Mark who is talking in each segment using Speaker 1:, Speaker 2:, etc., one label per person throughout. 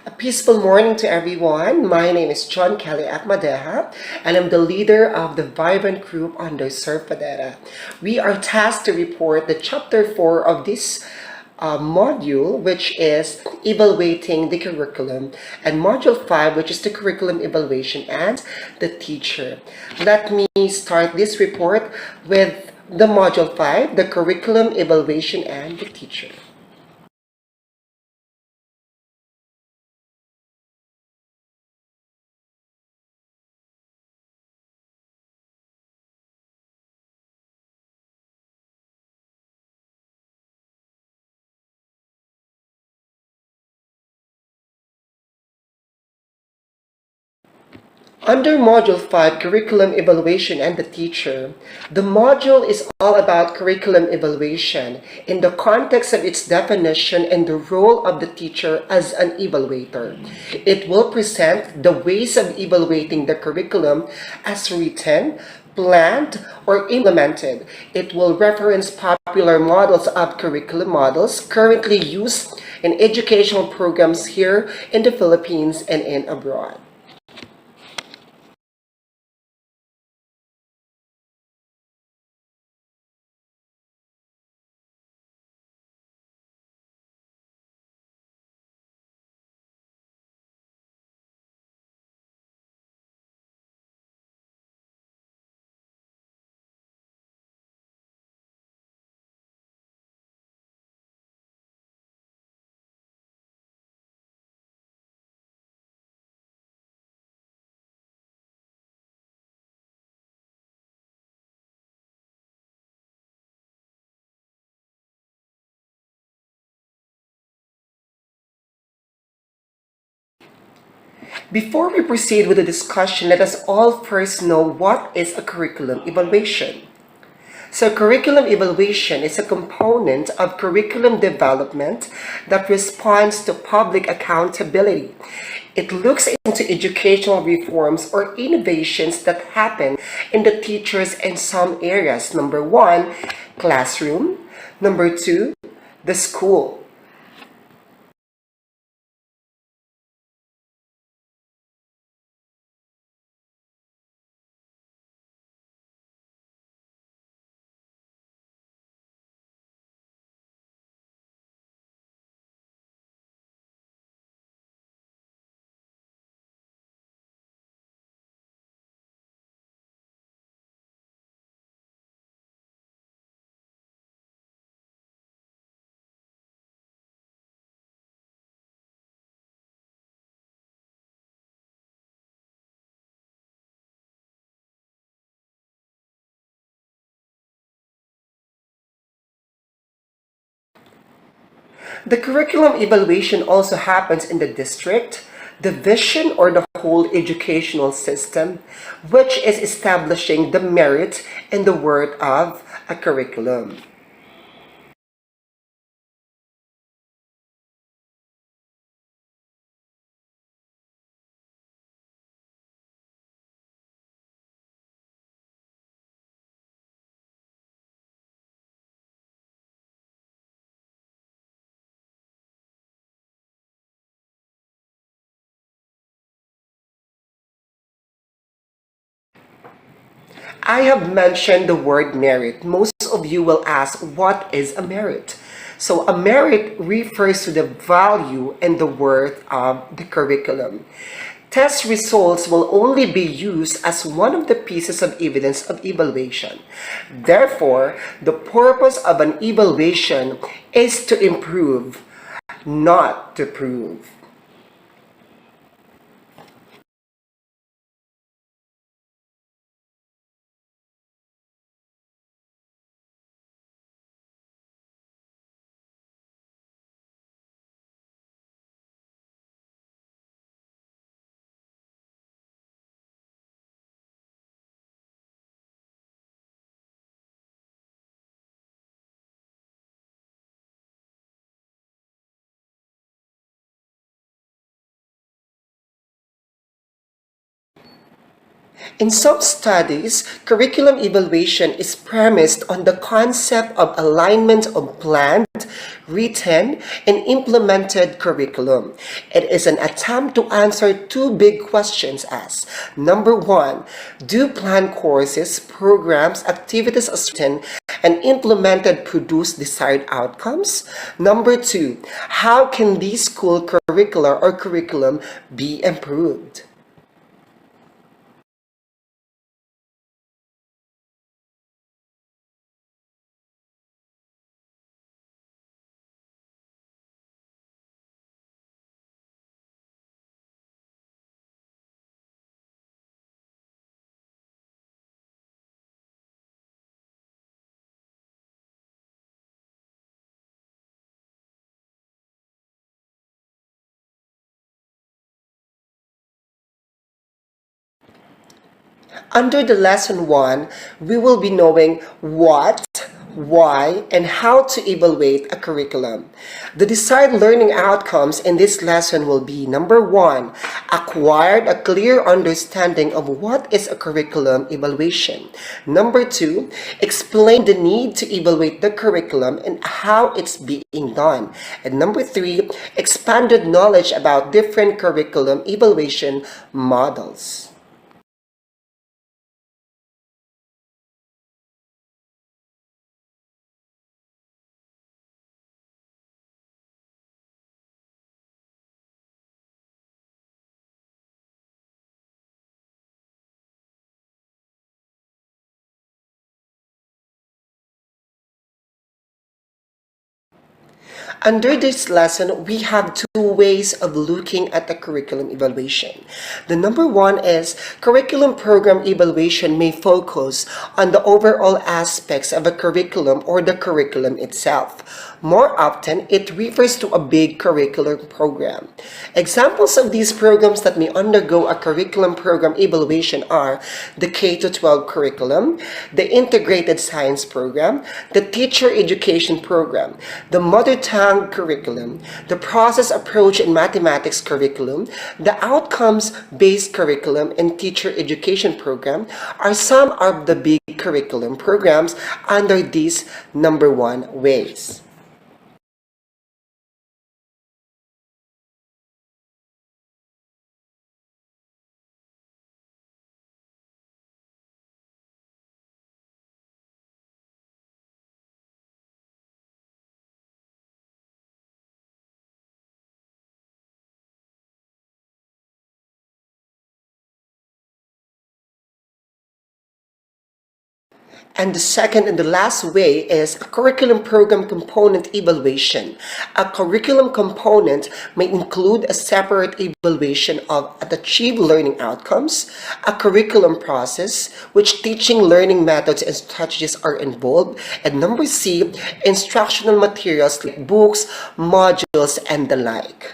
Speaker 1: A peaceful morning to everyone. My name is John Kelly Akmadeha, and I'm the leader of the Vibrant Group under Sir Fadera. We are tasked to report the chapter 4 of this module, which is evaluating the curriculum, and module 5, which is the curriculum evaluation and the teacher. Let me start this report with the module 5, the curriculum evaluation and the teacher. Under Module 5, Curriculum Evaluation and the Teacher, the module is all about curriculum evaluation in the context of its definition and the role of the teacher as an evaluator. It will present the ways of evaluating the curriculum as written, planned, or implemented. It will reference popular models of curriculum models currently used in educational programs here in the Philippines and in abroad. Before we proceed with the discussion, let us all first know what is a curriculum evaluation. So, curriculum evaluation is a component of curriculum development that responds to public accountability. It looks into educational reforms or innovations that happen in the teachers in some areas. Number one, classroom. Number two, the school. The curriculum evaluation also happens in the district, division, or the whole educational system, which is establishing the merit and the worth of a curriculum. I have mentioned the word merit. Most of you will ask, what is a merit? So, a merit refers to the value and the worth of the curriculum. Test results will only be used as one of the pieces of evidence of evaluation. Therefore, the purpose of an evaluation is to improve, not to prove. In some studies, curriculum evaluation is premised on the concept of alignment of planned, written, and implemented curriculum. It is an attempt to answer two big questions as number one, do planned courses, programs, activities as written and implemented produce desired outcomes? Number two, how can these school curricula or curriculum be improved? Under the lesson 1, we will be knowing what, why, and how to evaluate a curriculum. The desired learning outcomes in this lesson will be number 1, acquired a clear understanding of what is a curriculum evaluation. Number 2, explain the need to evaluate the curriculum and how it's being done. And number 3, expanded knowledge about different curriculum evaluation models. Under this lesson, we have two ways of looking at the curriculum evaluation. The number one is curriculum program evaluation may focus on the overall aspects of a curriculum or the curriculum itself. More often, it refers to a big curriculum program. Examples of these programs that may undergo a curriculum program evaluation are the K-12 curriculum, the Integrated Science program, the Teacher Education program, the Mother Tongue curriculum, the Process Approach in Mathematics curriculum, the Outcomes-Based curriculum, and Teacher Education program are some of the big curriculum programs under these number one ways. And the second and the last way is a curriculum program component evaluation. A curriculum component may include a separate evaluation of achieved learning outcomes, a curriculum process, which teaching learning methods and strategies are involved, and number C, instructional materials like books, modules, and the like.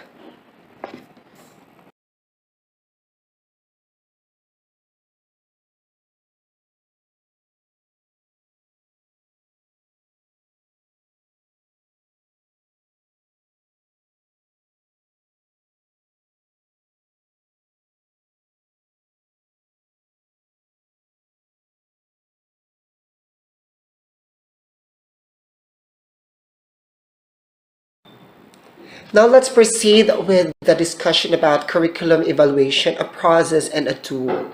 Speaker 1: Now let's proceed with the discussion about curriculum evaluation, a process and a tool.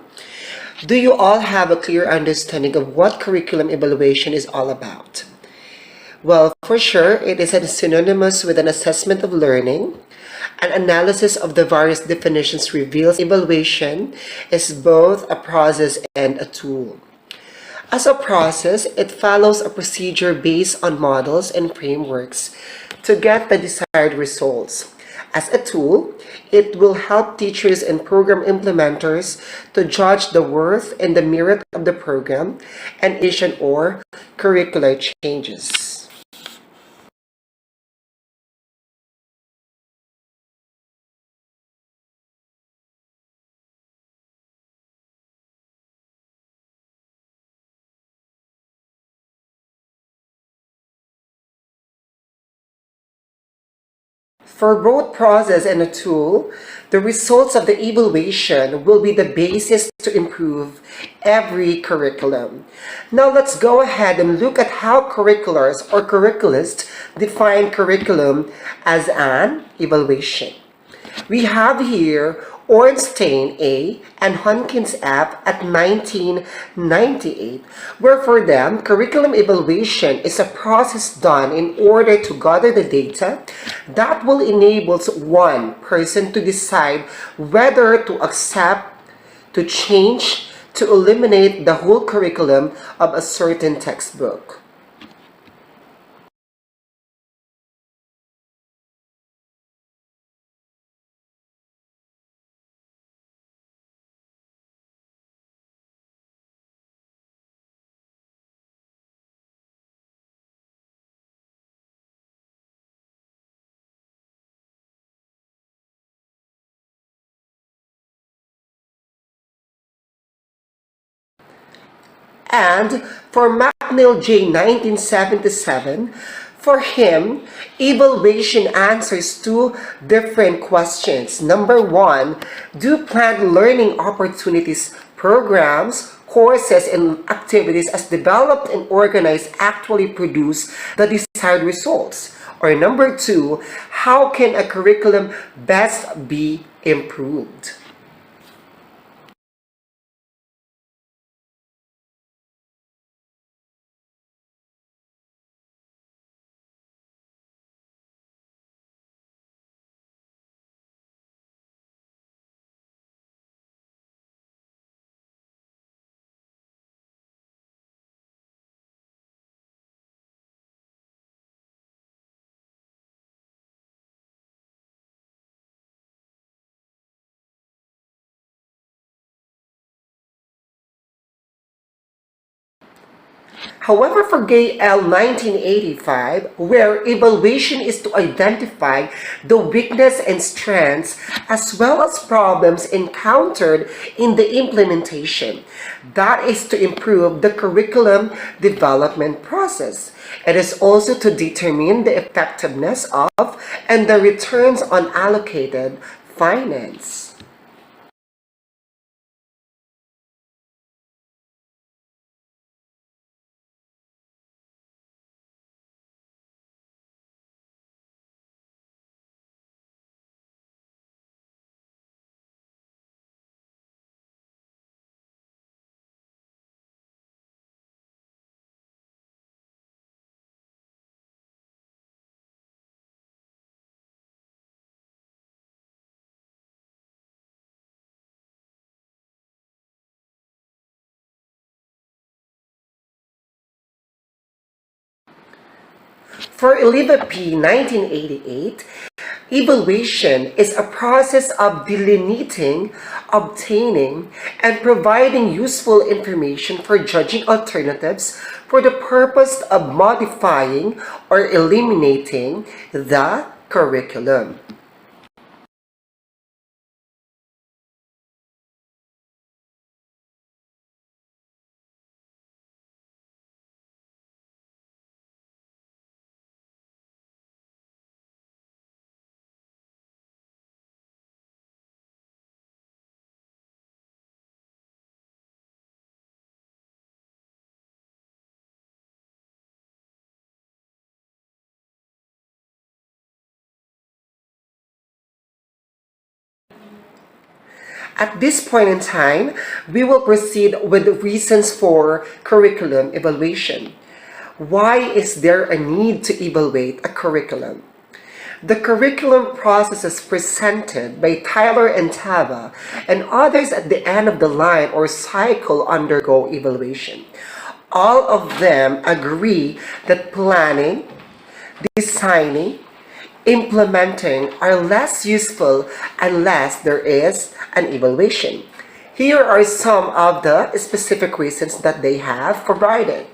Speaker 1: Do you all have a clear understanding of what curriculum evaluation is all about? Well, for sure, it is synonymous with an assessment of learning. An analysis of the various definitions reveals evaluation is both a process and a tool. As a process, it follows a procedure based on models and frameworks to get the desired results. As a tool, it will help teachers and program implementers to judge the worth and the merit of the program and addition or curricular changes. For both process and a tool, the results of the evaluation will be the basis to improve every curriculum. Now let's go ahead and look at how curriculars or curricululists define curriculum as an evaluation. We have here Ornstein A. and Hunkins F. at 1998, where for them, curriculum evaluation is a process done in order to gather the data that will enable one person to decide whether to accept, to change, to eliminate the whole curriculum of a certain textbook. And for McNeil J. 1977, for him, evaluation answers two different questions. Number one, do planned learning opportunities, programs, courses, and activities as developed and organized actually produce the desired results? Or number two, how can a curriculum best be improved? However, for Gay L. 1985, where evaluation is to identify the weakness and strengths as well as problems encountered in the implementation, that is to improve the curriculum development process. It is also to determine the effectiveness of and the returns on allocated finance. For Oliva P. 1988, evaluation is a process of delineating, obtaining, and providing useful information for judging alternatives for the purpose of modifying or eliminating the curriculum. At this point in time, we will proceed with the reasons for curriculum evaluation. Why is there a need to evaluate a curriculum? The curriculum processes presented by Tyler and Tava and others at the end of the line or cycle undergo evaluation. All of them agree that planning, designing, implementing are less useful unless there is an evaluation. Here are some of the specific reasons that they have provided.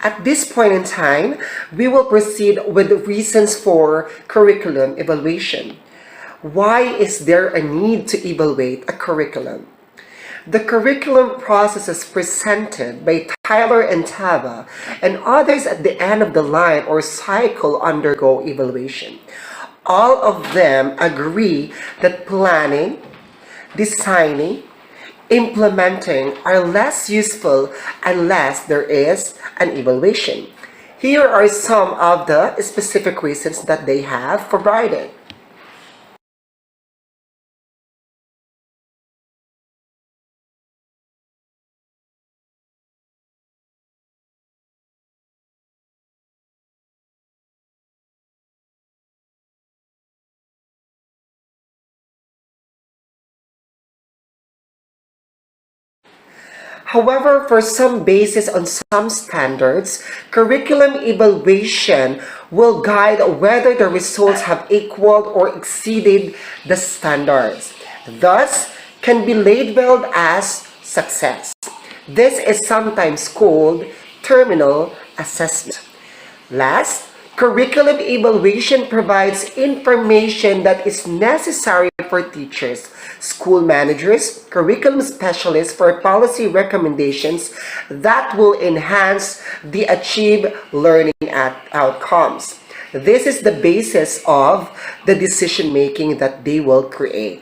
Speaker 1: At this point in time, we will proceed with the reasons for curriculum evaluation. Why is there a need to evaluate a curriculum? The curriculum processes presented by Tyler and Tava and others at the end of the line or cycle undergo evaluation. All of them agree that planning, designing, implementing are less useful unless there is an evaluation. Here are some of the specific reasons that they have provided. However, for some basis on some standards, curriculum evaluation will guide whether the results have equaled or exceeded the standards, thus can be labeled as success. This is sometimes called terminal assessment. Last, curriculum evaluation provides information that is necessary for teachers, school managers, curriculum specialists for policy recommendations that will enhance the achieved learning outcomes. This is the basis of the decision making that they will create.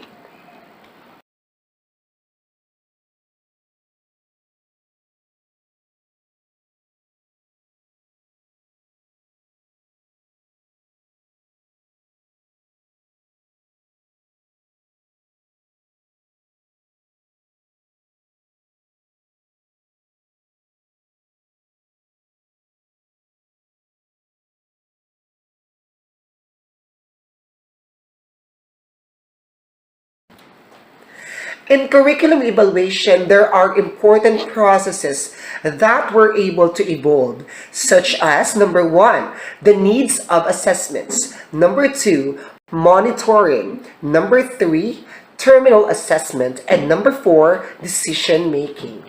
Speaker 1: In curriculum evaluation, there are important processes that were able to evolve, such as number one, the needs of assessments, number two, monitoring, number three, terminal assessment, and number four, decision making.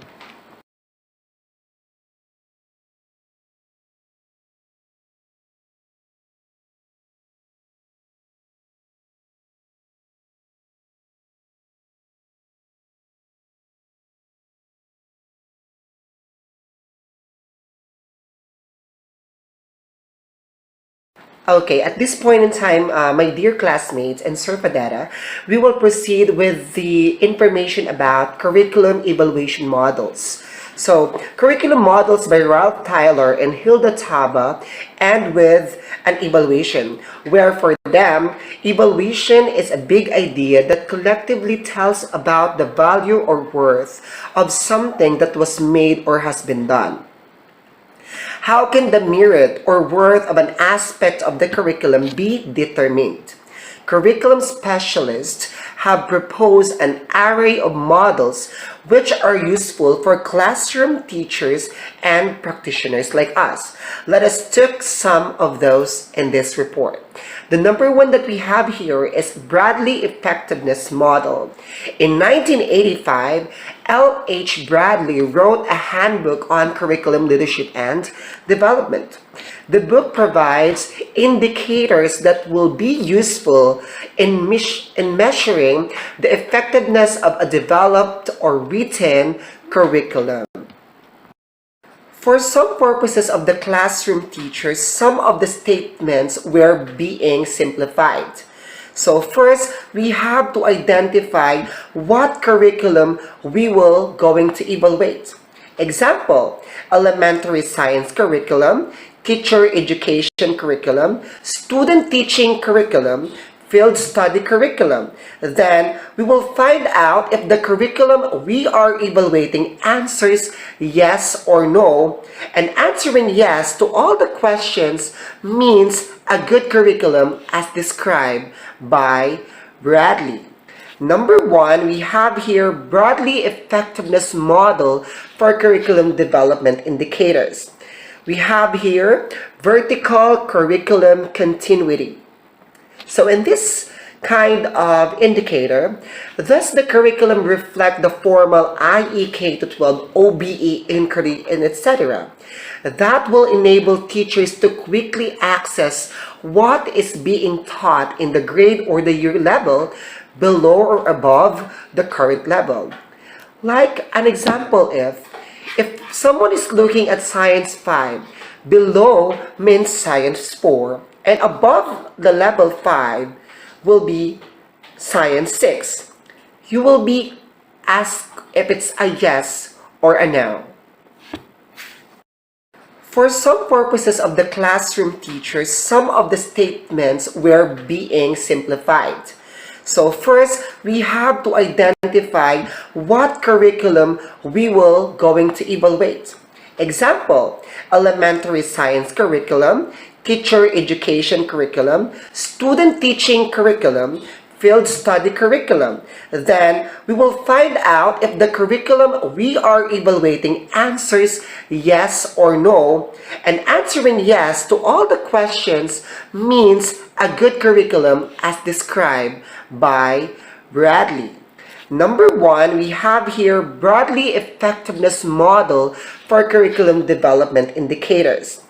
Speaker 1: Okay, at this point in time, my dear classmates and Sir Padetta, we will proceed with the information about curriculum evaluation models. So, curriculum models by Ralph Tyler and Hilda Taba end with an evaluation, where for them, evaluation is a big idea that collectively tells about the value or worth of something that was made or has been done. How can the merit or worth of an aspect of the curriculum be determined? Curriculum specialists have proposed an array of models which are useful for classroom teachers and practitioners like us. Let us take some of those in this report. The number one that we have here is Bradley Effectiveness Model. In 1985, L.H. Bradley wrote a handbook on curriculum leadership and development. The book provides indicators that will be useful in measuring the effectiveness of a developed or written curriculum. For some purposes of the classroom teachers, some of the statements were being simplified. So first, we have to identify what curriculum we will going to evaluate. Example, elementary science curriculum, teacher education curriculum, student teaching curriculum, field study curriculum. Then we will find out if the curriculum we are evaluating answers yes or no. And answering yes to all the questions means a good curriculum as described by Bradley. Number one, we have here Bradley Effectiveness Model for Curriculum Development Indicators. We have here vertical curriculum continuity. So in this kind of indicator, does the curriculum reflect the formal IE K-12 OBE inquiry and etc.? That will enable teachers to quickly access what is being taught in the grade or the year level below or above the current level. Like an example, if someone is looking at Science 5, below means Science 4, and above the level 5 will be Science 6. You will be asked if it's a yes or a no. For some purposes of the classroom teachers, some of the statements were being simplified. So first, we have to identify what curriculum we will going to evaluate. Example, elementary science curriculum, teacher education curriculum, student teaching curriculum, field study curriculum. Then we will find out if the curriculum we are evaluating answers yes or no. And answering yes to all the questions means a good curriculum as described by Bradley. Number 1, we have here Bradley Effectiveness Model for Curriculum Development Indicators.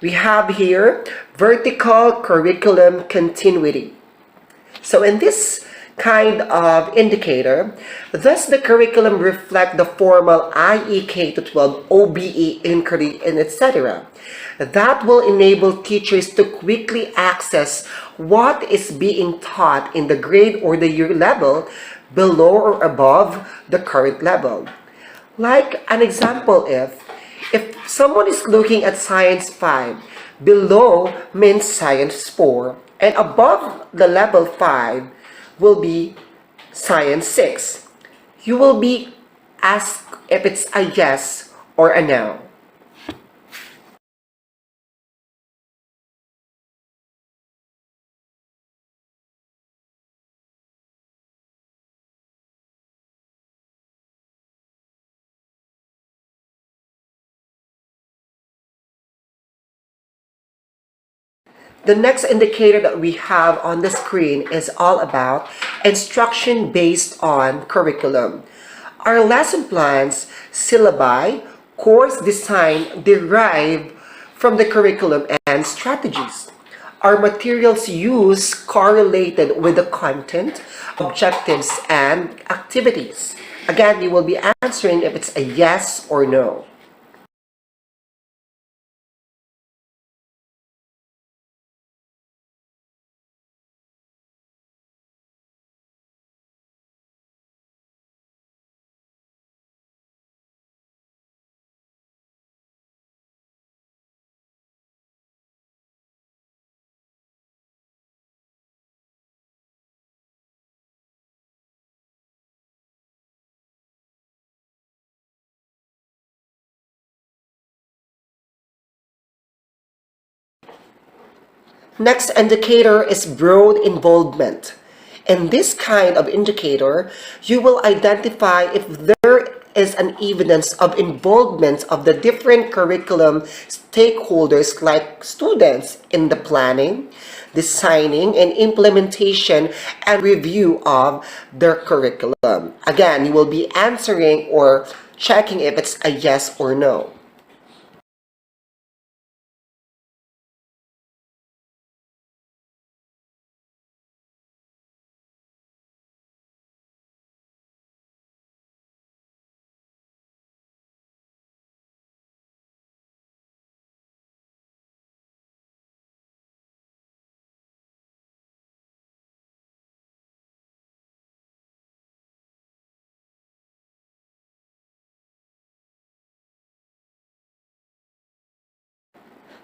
Speaker 1: We have here vertical curriculum continuity. So in this kind of indicator, does the curriculum reflect the formal IE K-12 OBE inquiry and etc.? That will enable teachers to quickly access what is being taught in the grade or the year level below or above the current level. Like an example, if someone is looking at Science 5, below means Science 4, and above the level 5 will be Science 6. You will be asked if it's a yes or a no. The next indicator that we have on the screen is all about instruction based on curriculum. Our lesson plans, syllabi, course design derive from the curriculum and strategies. Our materials used correlated with the content, objectives, and activities. Again, you will be answering if it's a yes or no. Next indicator is broad involvement. In this kind of indicator, you will identify if there is an evidence of involvement of the different curriculum stakeholders like students in the planning, designing, and implementation and review of their curriculum. Again, you will be answering or checking if it's a yes or no.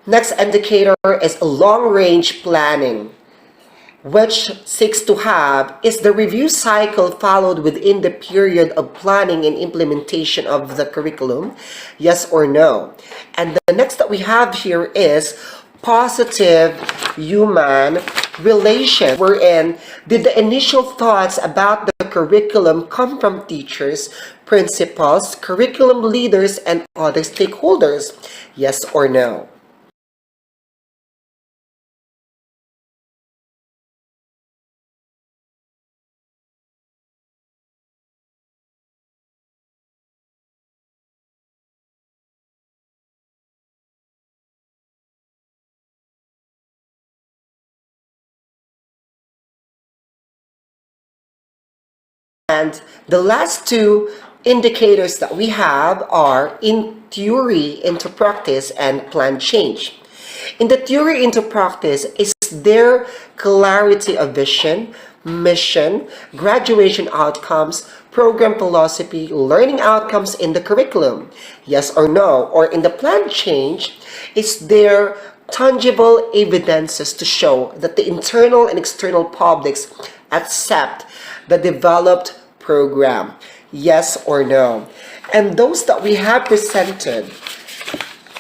Speaker 1: Next indicator is long-range planning, which seeks to have is the review cycle followed within the period of planning and implementation of the curriculum, yes or no. And the next that we have here is positive human relation, wherein did the initial thoughts about the curriculum come from teachers, principals, curriculum leaders, and other stakeholders, yes or no. And the last two indicators that we have are in theory into practice and plan change. In the theory into practice is there clarity of vision, mission, graduation outcomes, program philosophy, learning outcomes in the curriculum? Yes or no? Or in the plan change, is there tangible evidences to show that the internal and external publics accept the developed program? Yes or no? And those that we have presented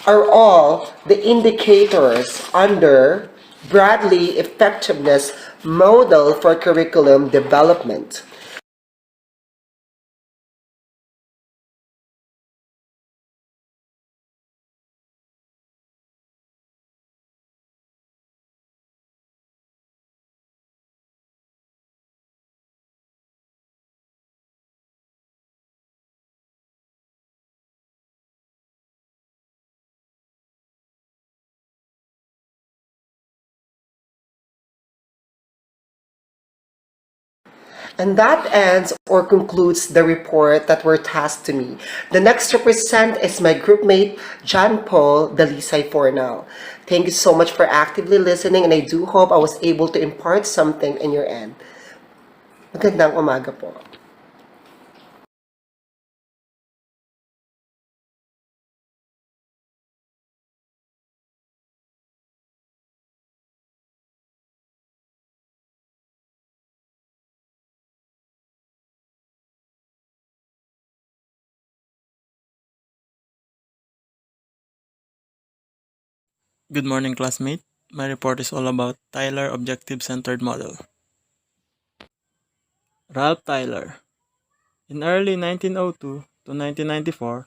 Speaker 1: are all the indicators under Bradley Effectiveness Model for Curriculum Development. And that ends or concludes the report that were tasked to me. The next to present is my groupmate, John Paul Dalisay Fornal. Thank you so much for actively listening, and I do hope I was able to impart something in your end. Magandang umaga po.
Speaker 2: Good morning, classmate. My report is all about Tyler Objective Centered Model. Ralph Tyler. In early 1902 to 1994,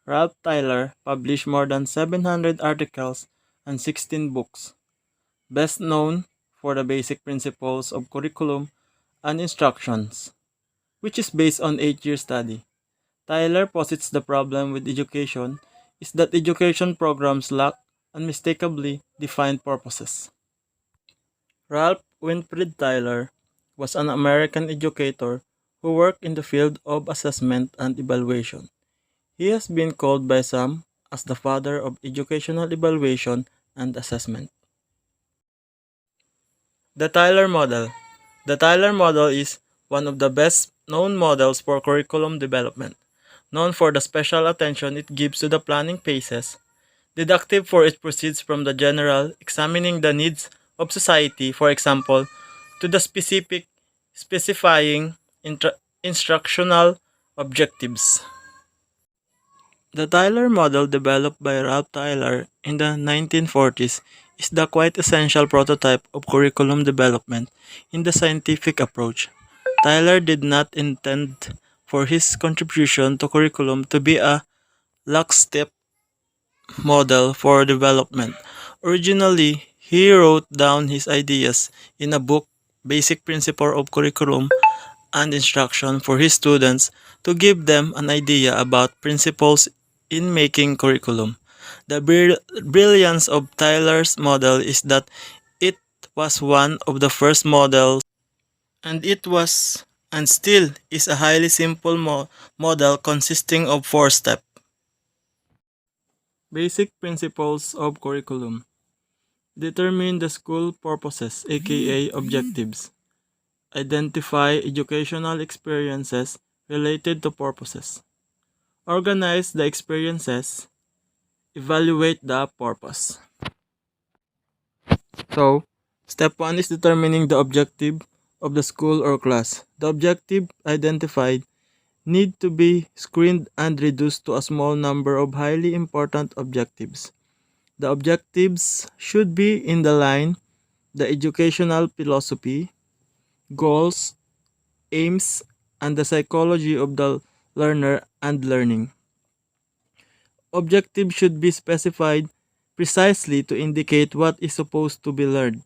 Speaker 2: Ralph Tyler published more than 700 articles and 16 books, best known for the basic principles of curriculum and instructions, which is based on 8-year study. Tyler posits the problem with education is that education programs lack unmistakably defined purposes. Ralph Winfred Tyler was an American educator who worked in the field of assessment and evaluation. He has been called by some as the father of educational evaluation and assessment. The Tyler Model. The Tyler Model is one of the best known models for curriculum development, known for the special attention it gives to the planning phases. Deductive, for it proceeds from the general, examining the needs of society, for example, to the specific, specifying instructional objectives. The Tyler model, developed by Ralph Tyler in the 1940s, is the quite essential prototype of curriculum development in the scientific approach. Tyler did not intend for his contribution to curriculum to be a lockstep model for development. Originally, he wrote down his ideas in a book, Basic Principle of Curriculum and Instruction, for his students to give them an idea about principles in making curriculum. The brilliance of Tyler's model is that it was one of the first models, and it was and still is a highly simple model consisting of 4 steps. Basic principles of curriculum. Determine the school purposes, aka objectives. Identify educational experiences related to purposes. Organize the experiences. Evaluate the purpose. So, step 1 is determining the objective of the school or class. The objective identified need to be screened and reduced to a small number of highly important objectives. The objectives should be in the line, the educational philosophy, goals, aims, and the psychology of the learner and learning. Objectives should be specified precisely to indicate what is supposed to be learned,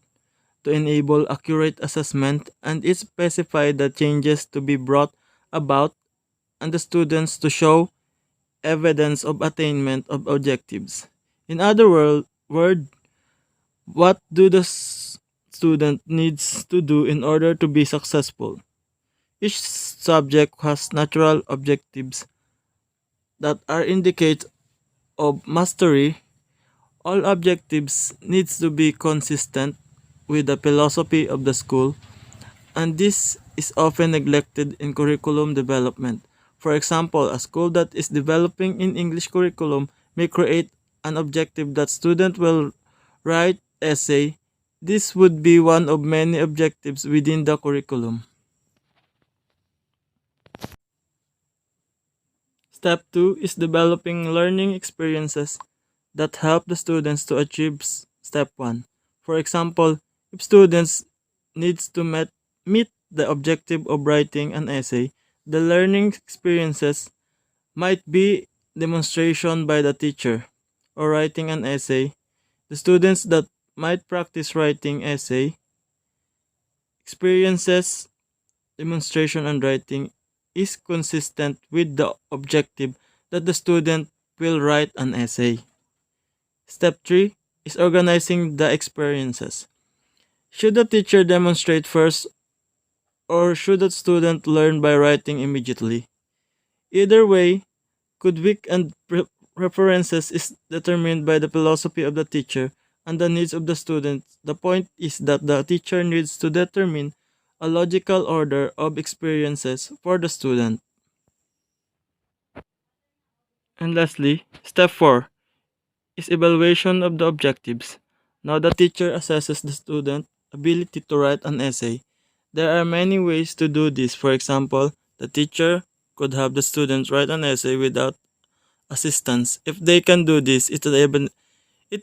Speaker 2: to enable accurate assessment, and it specified the changes to be brought about and the students to show evidence of attainment of objectives. In other words, what do the student needs to do in order to be successful? Each subject has natural objectives that are indicate of mastery. All objectives needs to be consistent with the philosophy of the school, and this is often neglected in curriculum development. For example, a school that is developing in English curriculum may create an objective that student will write essay. This would be one of many objectives within the curriculum. Step 2 is developing learning experiences that help the students to achieve step 1. For example, if students needs to meet the objective of writing an essay, the learning experiences might be demonstration by the teacher or writing an essay. The students that might practice writing essay experiences demonstration and writing is consistent with the objective that the student will write an essay. Step 3 is organizing the experiences. Should the teacher demonstrate first or should the student learn by writing immediately? Either way, good week and references is determined by the philosophy of the teacher and the needs of the student. The point is that the teacher needs to determine a logical order of experiences for the student. And lastly, step 4 is evaluation of the objectives. Now the teacher assesses the student ability to write an essay. There are many ways to do this. For example, the teacher could have the students write an essay without assistance. If they can do this, it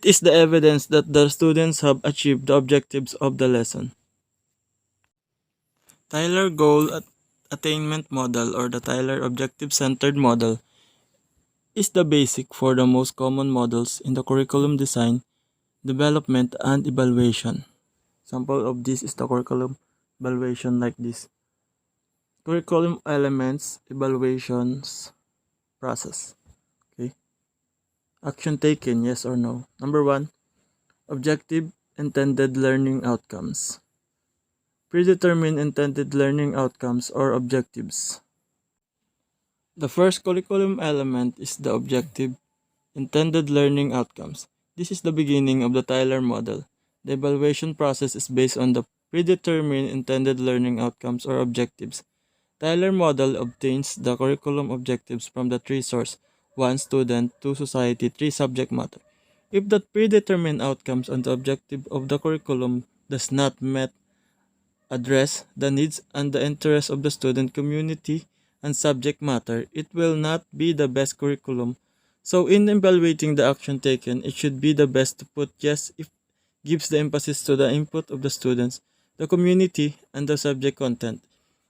Speaker 2: is the evidence that the students have achieved the objectives of the lesson. Tyler Attainment Model or the Tyler Objective Centered Model is the basic for the most common models in the curriculum design, development, and evaluation. Example of this is the curriculum evaluation like this. Curriculum elements, evaluations, process. Okay. Action taken, yes or no. Number 1, objective intended learning outcomes. Predetermine intended learning outcomes or objectives. The first curriculum element is the objective intended learning outcomes. This is the beginning of the Tyler model. The evaluation process is based on the predetermined intended learning outcomes or objectives. Tyler model obtains the curriculum objectives from the three sources: 1. Student, 2. Society, 3. Subject matter. If the predetermined outcomes and the objective of the curriculum does not address the needs and the interests of the student community and subject matter, it will not be the best curriculum. So in evaluating the action taken, it should be the best to put yes if gives the emphasis to the input of the students, the community, and the subject content.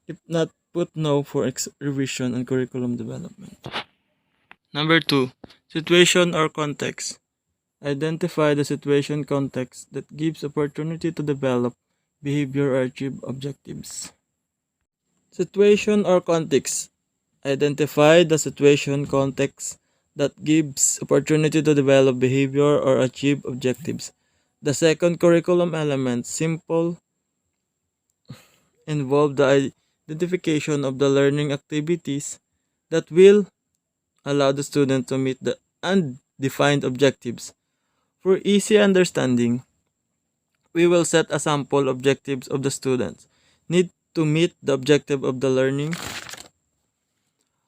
Speaker 2: If not, put no for revision and curriculum development. Number 2, situation or context. Identify the situation context that gives opportunity to develop behavior or achieve objectives. Situation or context. Identify the situation context that gives opportunity to develop behavior or achieve objectives. The second curriculum element, simple, involve the identification of the learning activities that will allow the student to meet the undefined objectives. For easy understanding, we will set a sample objectives of the students need to meet the objective of the learning.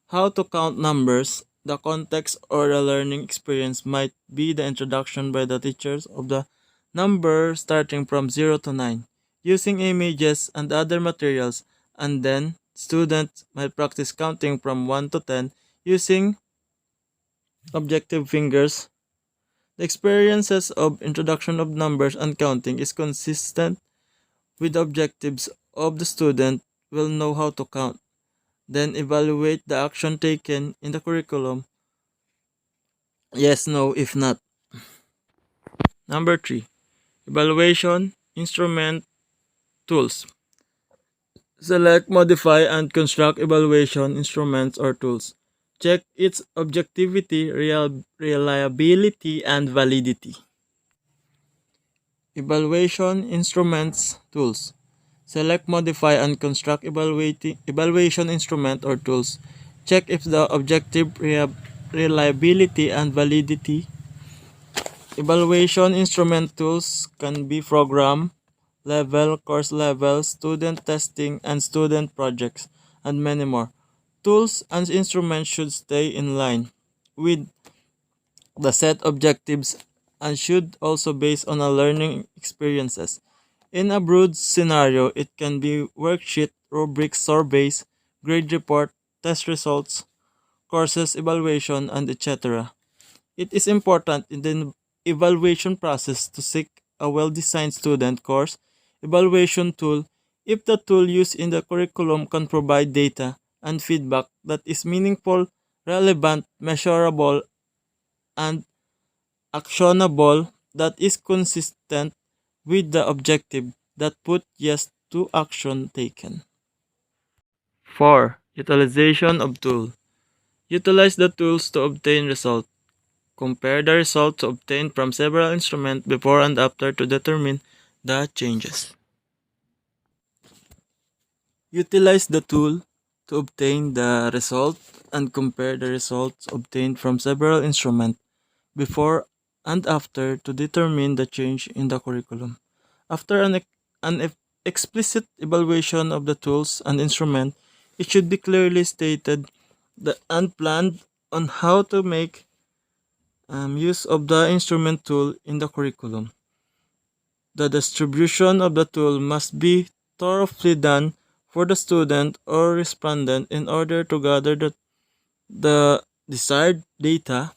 Speaker 2: How to count numbers. The context or the learning experience might be the introduction by the teachers of the number starting from 0 to 9, using images and other materials, and then students might practice counting from 1 to 10 using objective fingers. The experiences of introduction of numbers and counting is consistent with the objectives of the student will know how to count. Then evaluate the action taken in the curriculum. Yes, no, if not. Number 3, evaluation, instrument, tools. Select, modify, and construct evaluation instruments or tools. Check its objectivity, reliability, and validity. Evaluation, instruments, tools. Select, modify, and construct evaluation instrument or tools. Check if the objective reliability and validity. Evaluation instrument tools can be program level, course level, student testing, and student projects, and many more. Tools and instruments should stay in line with the set objectives and should also based on a learning experiences. In a broad scenario, it can be worksheet, rubrics, surveys, grade report, test results, courses evaluation, and etc. It is important in the evaluation process to seek a well-designed student course evaluation tool if the tool used in the curriculum can provide data and feedback that is meaningful, relevant, measurable, and actionable that is consistent with the objective that put yes to action taken. 4. Utilization of tool. Utilize the tools to obtain results. Compare the results obtained from several instruments before and after to determine the changes. Utilize the tool to obtain the result and compare the results obtained from several instruments before and after to determine the change in the curriculum. After an explicit evaluation of the tools and instrument, it should be clearly stated and planned on how to make use of the instrument tool in the curriculum. The distribution of the tool must be thoroughly done for the student or respondent in order to gather the desired data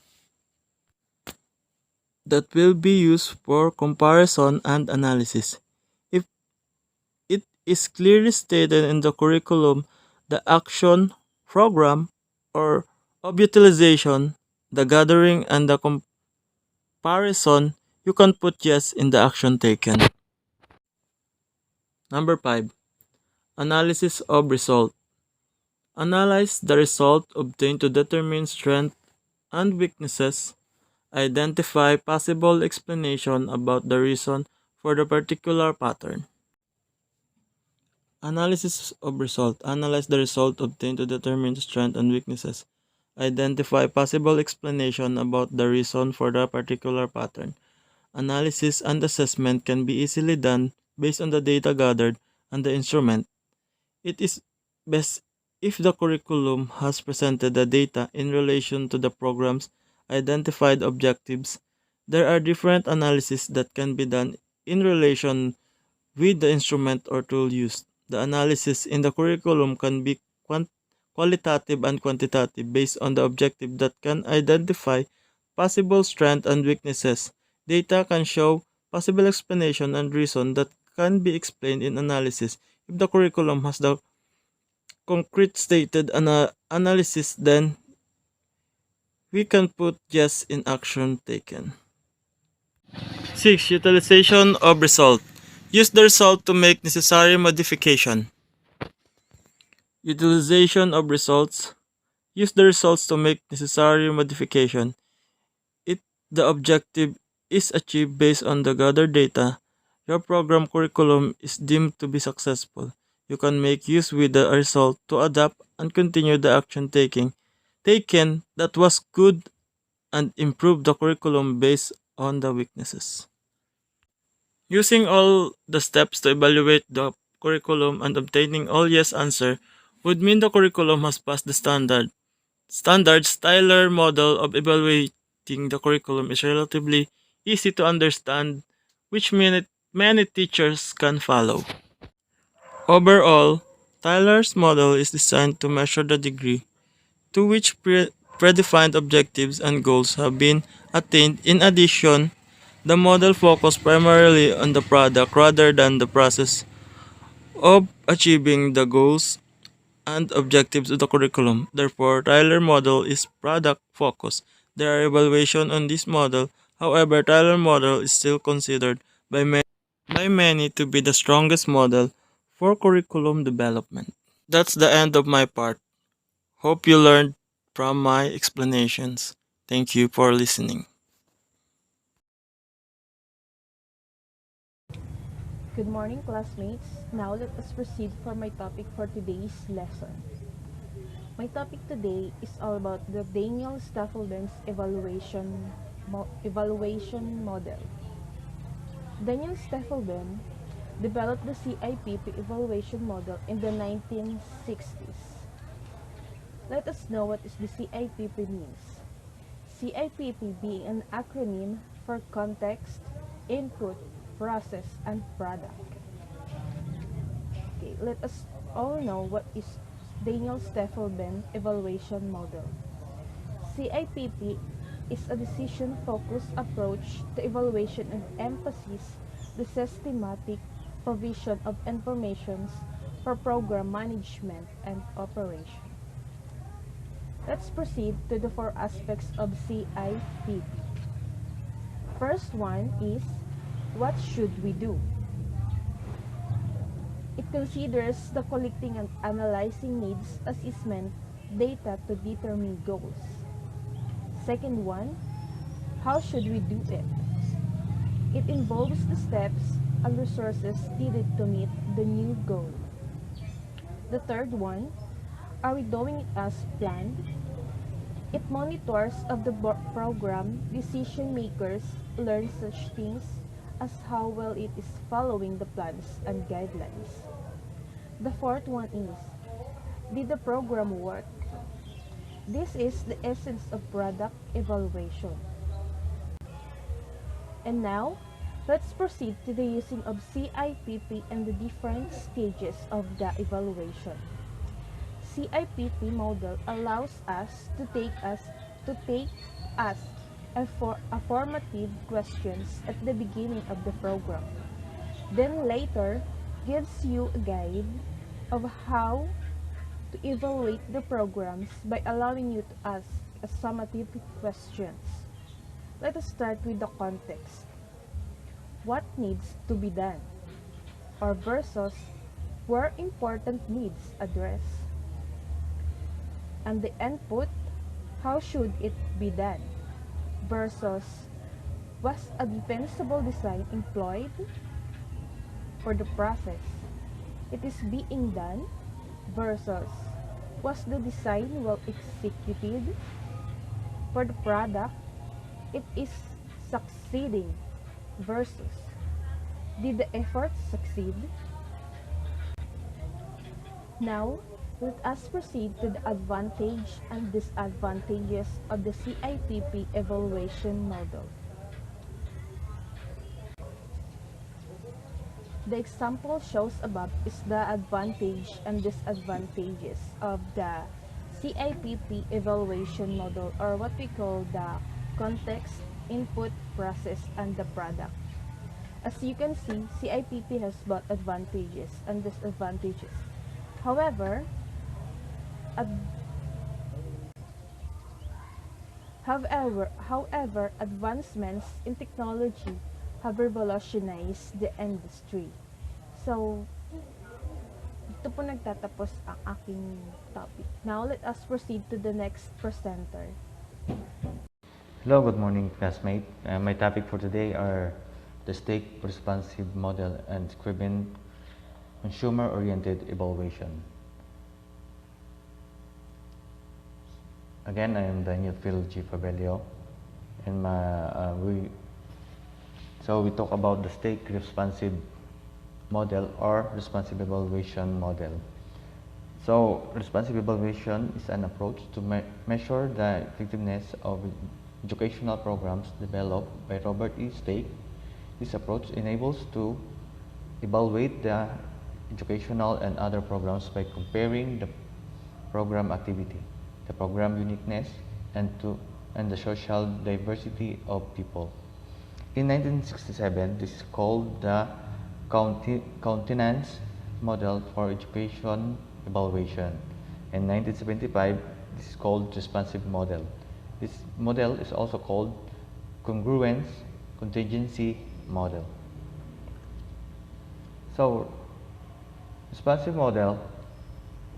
Speaker 2: that will be used for comparison and analysis. If it is clearly stated in the curriculum, the action, program, or of utilization, the gathering, and the comparison, you can put yes in the action taken. Number 5. Analysis of result. Analyze the result obtained to determine strengths and weaknesses. Identify possible explanation about the reason for the particular pattern. Analysis of result. Analyze the result obtained to determine strengths and weaknesses. Identify possible explanation about the reason for the particular pattern. Analysis and assessment can be easily done based on the data gathered and the instrument. It is best if the curriculum has presented the data in relation to the program's identified objectives. There are different analyses that can be done in relation with the instrument or tool used. The analysis in the curriculum can be qualitative and quantitative based on the objective that can identify possible strengths and weaknesses. Data can show possible explanation and reason that can be explained in analysis. If the curriculum has the concrete stated analysis, then we can put yes in action taken. 6. Utilization of result. Use the result to make necessary modification. Utilization of results. Use the results to make necessary modification. If the objective is achieved based on the gathered data, your program curriculum is deemed to be successful. You can make use with the result to adapt and continue the action taken that was good and improve the curriculum based on the weaknesses. Using all the steps to evaluate the curriculum and obtaining all yes answer would mean the curriculum has passed the standards. Tyler model of evaluating the curriculum is relatively easy to understand, which many teachers can follow. Overall, Tyler's model is designed to measure the degree to which predefined objectives and goals have been attained. In addition, the model focuses primarily on the product rather than the process of achieving the goals and objectives of the curriculum. Therefore, Tyler model is product focused. There are evaluations on this model. However, Tyler model is still considered by many to be the strongest model for curriculum development. That's the end of my part. Hope you learned from my explanations. Thank you for listening.
Speaker 3: Good morning, classmates. Now let us proceed for my topic for today's lesson. My topic today is all about the Daniel Staffelben's evaluation model. Daniel Staffelben developed the CIPP evaluation model in the 1960s. Let us know what is the CIPP means. CIPP being an acronym for context, input, process, and product. Okay, let us all know what is Daniel Staffelben evaluation model. CIPP is a decision-focused approach to evaluation and emphasizes the systematic provision of information for program management and operation. Let's proceed to the four aspects of CIPP. First one is, what should we do? It considers the collecting and analyzing needs assessment data to determine goals. Second one, how should we do it? It involves the steps and resources needed to meet the new goal. The third one, are we doing it as planned? It monitors of the program decision makers learn such things as how well it is following the plans and guidelines. The fourth one is, did the program work? This is the essence of product evaluation. And now, let's proceed to the using of CIPP and the different stages of the evaluation. CIPP model allows us to take us a formative questions at the beginning of the program. Then later gives you a guide of how to evaluate the programs by allowing you to ask a summative questions. Let us start with the context. What needs to be done? Or versus where important needs addressed? And the input, how should it be done? Versus was a defensible design employed? For the process, it is being done versus was the design well executed? For the product, it is succeeding versus did the effort succeed? Now, let us proceed to the advantage and disadvantages of the CIPP evaluation model. The example shows above is the advantage and disadvantages of the CIPP evaluation model, or what we call the context, input, process, and the product. As you can see, CIPP has both advantages and disadvantages. However, advancements in technology have revolutionized the industry. So, dito po nagtatapos ang aking topic. Now, let us proceed to the next presenter.
Speaker 4: Hello, good morning, classmate. My topic for today are the stake responsive model and Scriven consumer-oriented evaluation. Again, I am Daniel Phil G. Fabelio, and we talk about the stake responsive model or responsive evaluation model. So, responsive evaluation is an approach to measure the effectiveness of educational programs developed by Robert E. Stake. This approach enables to evaluate the educational and other programs by comparing the program activity, the program uniqueness, and the social diversity of people. In 1967, this is called the Countenance Model for Education Evaluation. In 1975, this is called Responsive Model. This model is also called Congruence Contingency Model. So, responsive model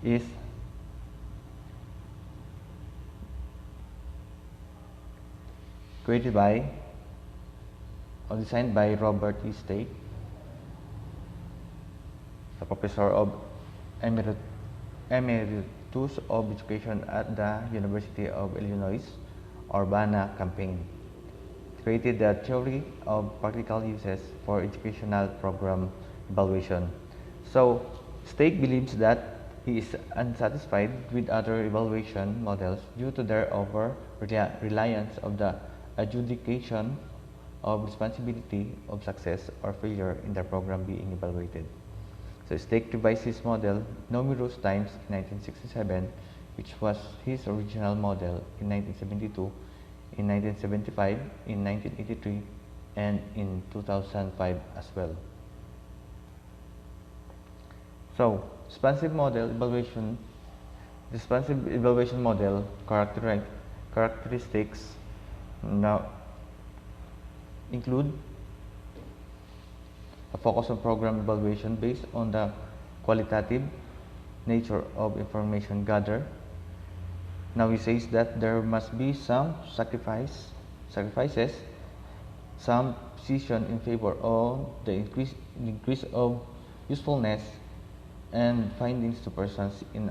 Speaker 4: is created by or designed by Robert E. Stake. a professor of Emeritus of Education at the University of Illinois Urbana-Champaign, created the theory of practical uses for educational program evaluation. So, Stake believes that he is unsatisfied with other evaluation models due to their over-reliance of the adjudication of responsibility of success or failure in the program being evaluated. So Stake revised his model numerous times in 1967, which was his original model in 1972, in 1975, in 1983, and in 2005 as well. So, responsive evaluation model characteristics now include a focus on program evaluation based on the qualitative nature of information gathered. Now he says that there must be some sacrifices, some precision in favor of the increase of usefulness and findings to persons in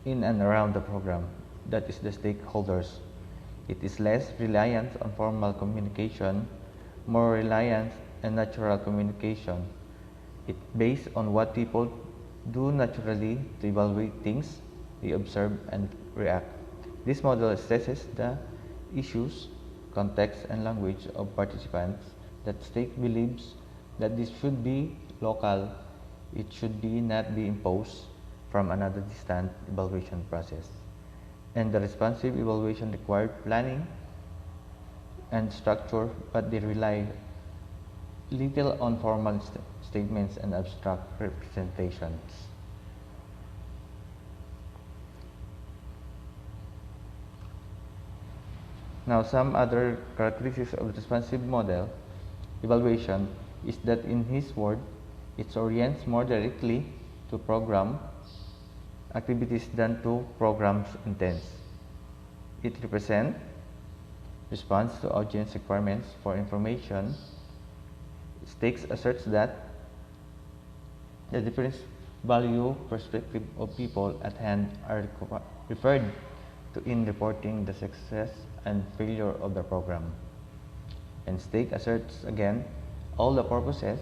Speaker 4: and around the program, that is the stakeholders. It is less reliant on formal communication, more reliant on natural communication. It based on what people do naturally to evaluate things, they observe and react. This model assesses the issues, context, and language of participants. That Stake believes that this should be local. It should not be imposed from another distant evaluation process. And the responsive evaluation required planning and structure, but they rely little on formal statements and abstract representations. Now, some other characteristics of the responsive model evaluation is that, in his word, it orients more directly to program activities than to program's intents. It responds to audience requirements for information. Stakes asserts that the different value perspective of people at hand are referred to in reporting the success and failure of the program. And Stake asserts again, all the purposes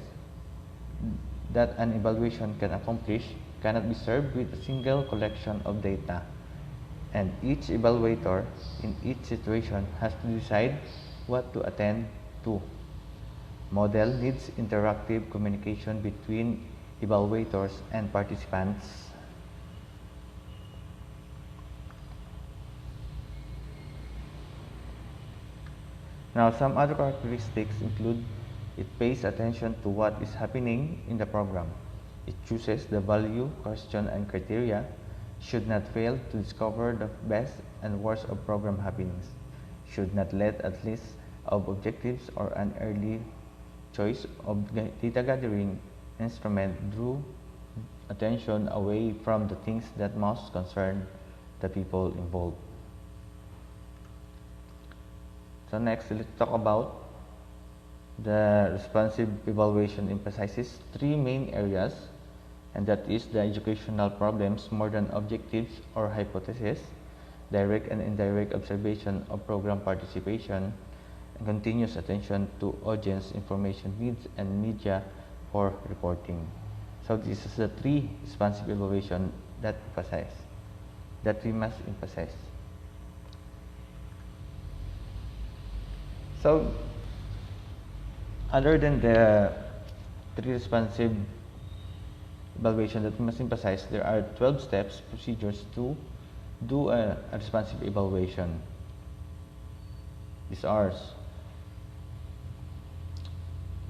Speaker 4: that an evaluation can accomplish cannot be served with a single collection of data, and each evaluator in each situation has to decide what to attend to. Model needs interactive communication between evaluators and participants. Now, some other characteristics include it pays attention to what is happening in the program. It chooses the value, question, and criteria, should not fail to discover the best and worst of program happenings, should not let at least of objectives or an early choice of data gathering instrument drew attention away from the things that most concern the people involved. So next, let's talk about the responsive evaluation emphasizes three main areas, and that is the educational problems more than objectives or hypotheses, direct and indirect observation of program participation, and continuous attention to audience information needs and media for reporting. So this is the three responsive evaluation that we must emphasize. So other than the three responsive evaluation that we must emphasize, there are 12 steps, procedures to do a responsive evaluation. These are: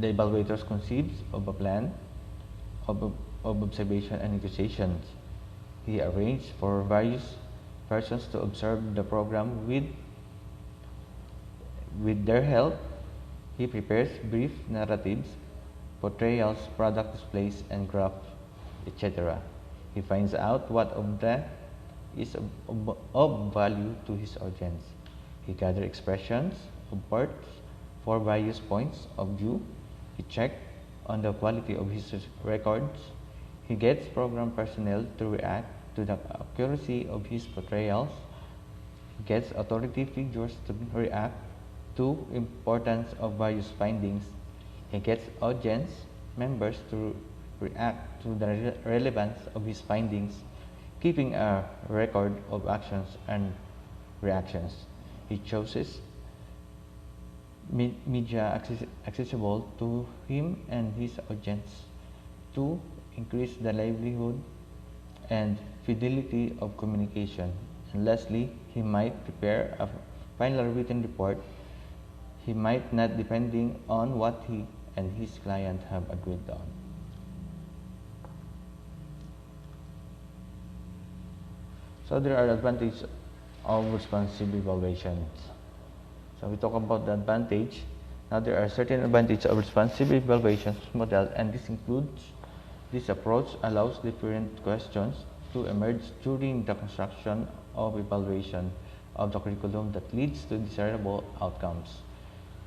Speaker 4: the evaluators conceives of a plan of observation and negotiations. He arranged for various persons to observe the program with their help. He prepares brief narratives, portrayals, product displays, and graphs, etc. He finds out what of that is of value to his audience. He gathers expressions of parts for various points of view. He checks on the quality of his records. He gets program personnel to react to the accuracy of his portrayals. He gets authority figures to react to importance of various findings. He gets audience members to react to the relevance of his findings, keeping a record of actions and reactions. He chooses media accessible to him and his audience to increase the livelihood and fidelity of communication. And lastly, he might prepare a final written report. He might not, depending on what he and his client have agreed on. So there are advantages of responsive evaluations. So we talk about the advantage. Now there are certain advantages of responsive evaluations model, and this approach allows different questions to emerge during the construction of evaluation of the curriculum that leads to desirable outcomes.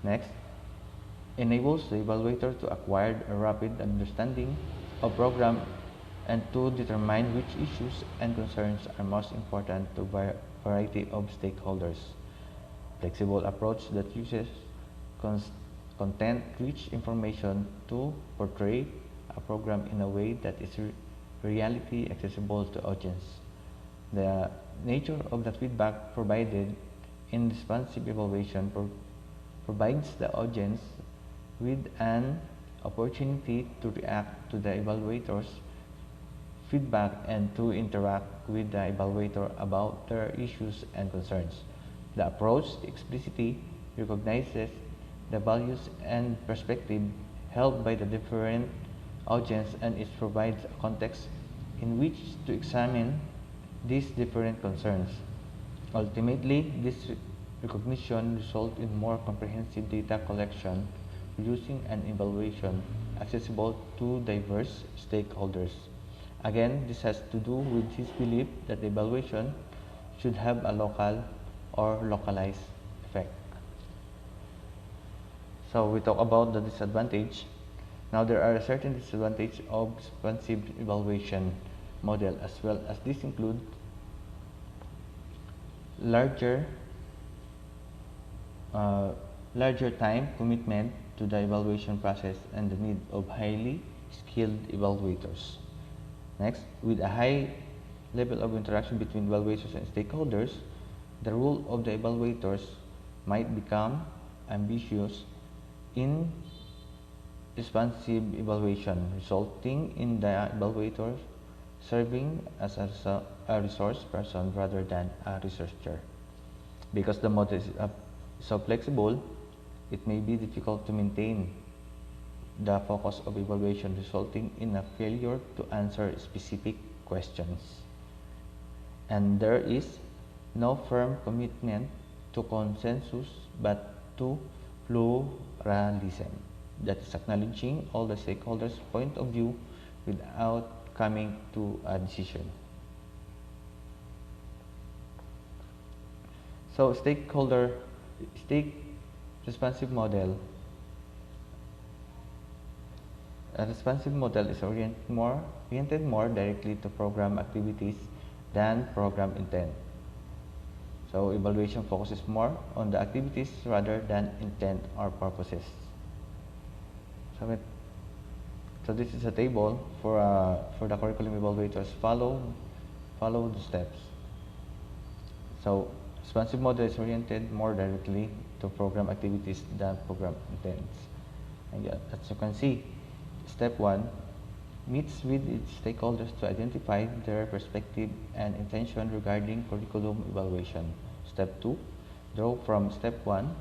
Speaker 4: Next, enables the evaluator to acquire a rapid understanding of program and to determine which issues and concerns are most important to a variety of stakeholders. Flexible approach that uses content-rich information to portray a program in a way that is reality accessible to audience. The nature of the feedback provided in responsive evaluation provides the audience with an opportunity to react to the evaluator's feedback and to interact with the evaluator about their issues and concerns. The approach explicitly recognizes the values and perspective held by the different audience, and it provides a context in which to examine these different concerns. Ultimately, this recognition results in more comprehensive data collection, producing an evaluation accessible to diverse stakeholders. Again, this has to do with his belief that the evaluation should have a local or localized effect. So we talk about the disadvantage. Now there are certain disadvantages of responsive evaluation model as well, as this include larger time commitment to the evaluation process and the need of highly skilled evaluators. Next, with a high level of interaction between evaluators and stakeholders, the role of the evaluators might become ambitious in responsive evaluation, resulting in the evaluator serving as a resource person rather than a researcher. Because the model is so flexible, it may be difficult to maintain the focus of evaluation, resulting in a failure to answer specific questions. And there is no firm commitment to consensus but to pluralism, that is acknowledging all the stakeholders' point of view without coming to a decision. So stake responsive model. A responsive model is oriented more directly to program activities than program intent. So evaluation focuses more on the activities rather than intent or purposes. So this is a table for the curriculum evaluators. Follow the steps. So responsive model is oriented more directly to program activities than program intents. And yeah, as you can see, step 1 meets with its stakeholders to identify their perspective and intention regarding curriculum evaluation. Step 2, draw from step 1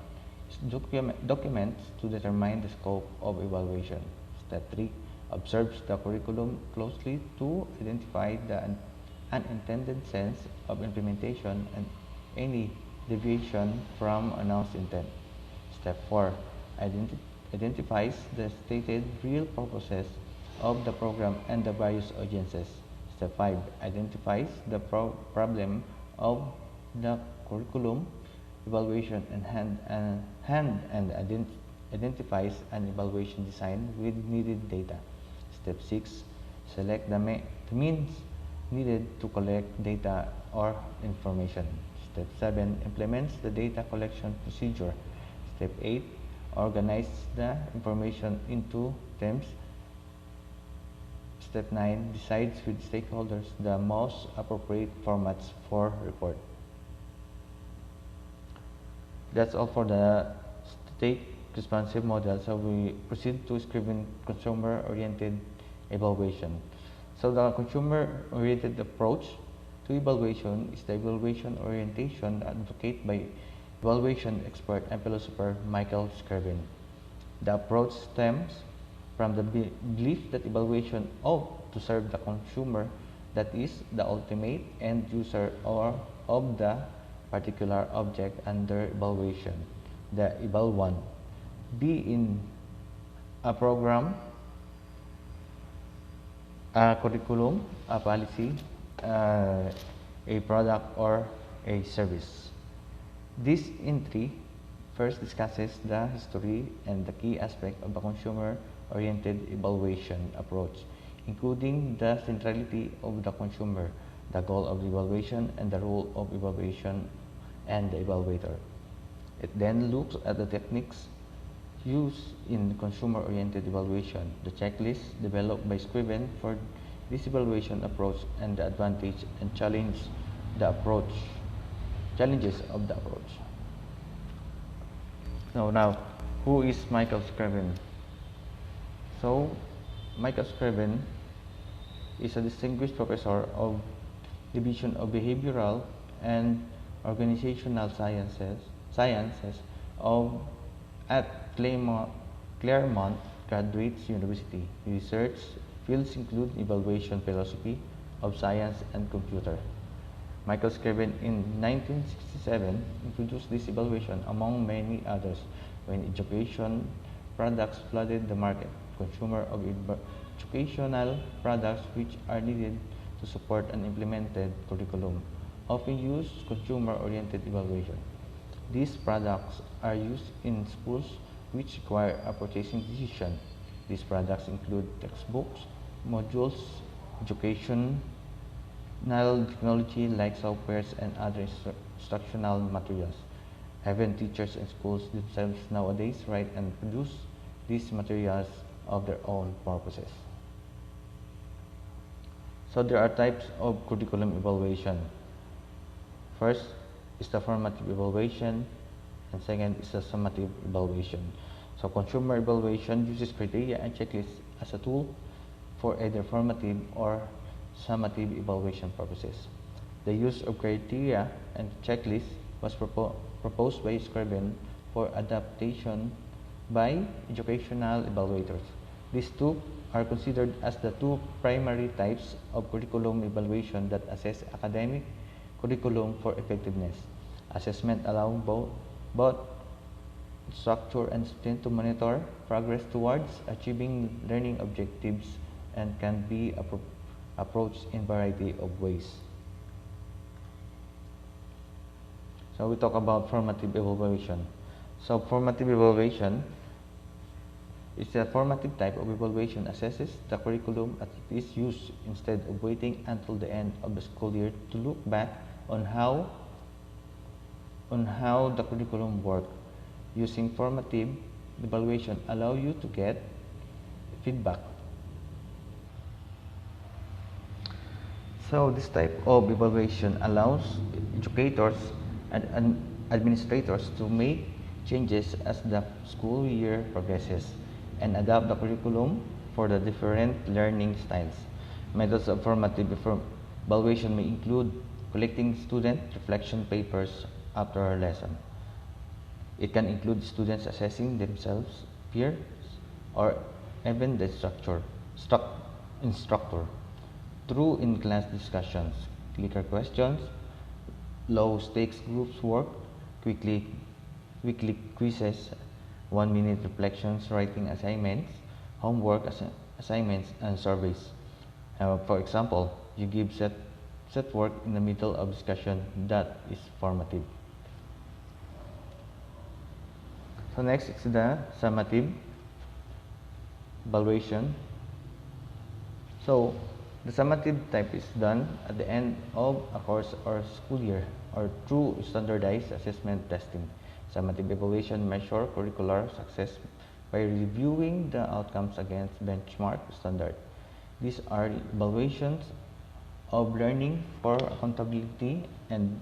Speaker 4: documents to determine the scope of evaluation. Step 3, observes the curriculum closely to identify the unintended sense of implementation and any deviation from announced intent. Step 4, identifies the stated real purposes of the program and the various audiences. Step 5, identifies the problem of the curriculum evaluation and identifies an evaluation design with needed data. Step 6, Select the means needed to collect data or information. Step 7 implements the data collection procedure. Step 8 organize the information into themes. Step 9 decides with stakeholders the most appropriate formats for report. That's all for the state responsive model. So we proceed to Scriven consumer-oriented evaluation. So the consumer-oriented approach to evaluation is the evaluation orientation advocated by evaluation expert and philosopher Michael Scriven. The approach stems from the belief that evaluation ought to serve the consumer, that is, the ultimate end user or of the particular object under evaluation, the eval1, be in a program, a curriculum, a policy, a product, or a service. This entry first discusses the history and the key aspect of the consumer-oriented evaluation approach, including the centrality of the consumer, the goal of the evaluation, and the role of evaluation and the evaluator. It then looks at the techniques used in consumer-oriented evaluation, the checklist developed by Scriven for this evaluation approach, and the advantage and challenges of the approach. Now, who is Michael Scriven? So, Michael Scriven is a distinguished professor of Division of Behavioral and Organizational Sciences at Claremont Graduate University. Research fields include evaluation philosophy of science and computer. Michael Scriven in 1967 introduced this evaluation among many others when education products flooded the market. Consumer of educational products which are needed to support an implemented curriculum often use consumer-oriented evaluation. These products are used in schools which require a purchasing decision. These products include textbooks, modules, educational technology like softwares and other instructional materials. Even teachers and schools themselves nowadays write and produce these materials of their own purposes. So there are types of curriculum evaluation. First is the formative evaluation, and second is the summative evaluation. So consumer evaluation uses criteria and checklists as a tool for either formative or summative evaluation purposes. The use of criteria and checklists was proposed by Scriven for adaptation by educational evaluators. These two are considered as the two primary types of curriculum evaluation that assess academic curriculum for effectiveness. Assessment allows both instructor and student to monitor progress towards achieving learning objectives and can be approached in a variety of ways. So we talk about formative evaluation. So formative evaluation is a formative type of evaluation assesses the curriculum as it is used instead of waiting until the end of the school year to look back on how the curriculum worked. Using formative evaluation allow you to get feedback. So this type of evaluation allows educators and administrators to make changes as the school year progresses and adapt the curriculum for the different learning styles. Methods of formative evaluation may include collecting student reflection papers after a lesson. It can include students assessing themselves, peers, or even the instructor through in-class discussions, clicker questions, low-stakes groups work, weekly quizzes, 1-minute reflections, writing assignments, homework assignments, and surveys. For example, you give set work in the middle of discussion, that is formative. So next is the summative evaluation. So, the summative type is done at the end of a course or school year or through standardized assessment testing. Summative evaluation measure curricular success by reviewing the outcomes against benchmark standard. These are evaluations of learning for accountability and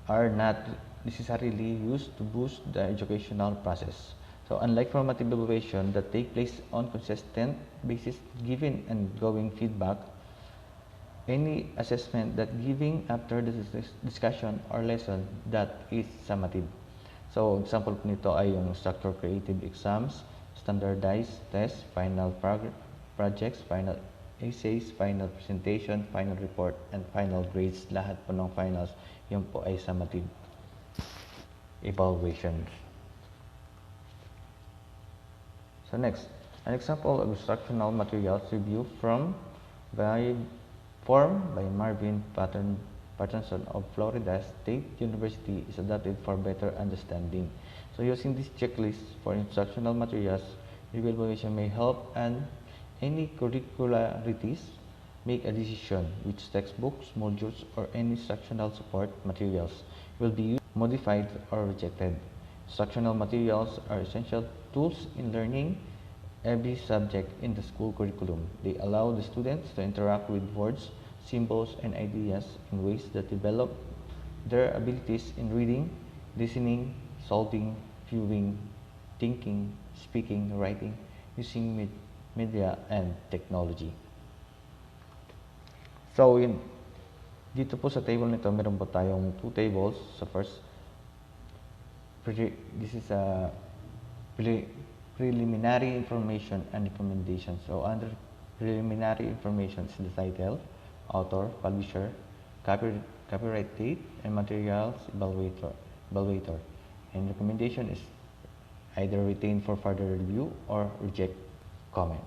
Speaker 4: are not necessarily used to boost the educational process. So unlike formative evaluation that take place on consistent basis given and going feedback, any assessment that giving after the discussion or lesson that is summative. So example po nito ay yung structure creative exams, standardized tests, final projects, final essays, final presentation, final report, and final grades. Lahat po ng finals, yun po ay summative evaluations. So next, an example of instructional materials review formed by Marvin Patterson of Florida State University is adapted for better understanding. So using this checklist for instructional materials, evaluation may help and any curricularities make a decision which textbooks, modules, or any instructional support materials will be used, modified, or rejected. Instructional materials are essential tools in learning every subject in the school curriculum. They allow the students to interact with words, symbols, and ideas in ways that develop their abilities in reading, listening, solving, viewing, thinking, speaking, writing, using media, and technology. So, dito po sa table nito, meron po tayong two tables. So first, this is a preliminary information and recommendation. So under preliminary information is the title, author, publisher, copyright date, and materials evaluator. And recommendation is either retain for further review or reject comment.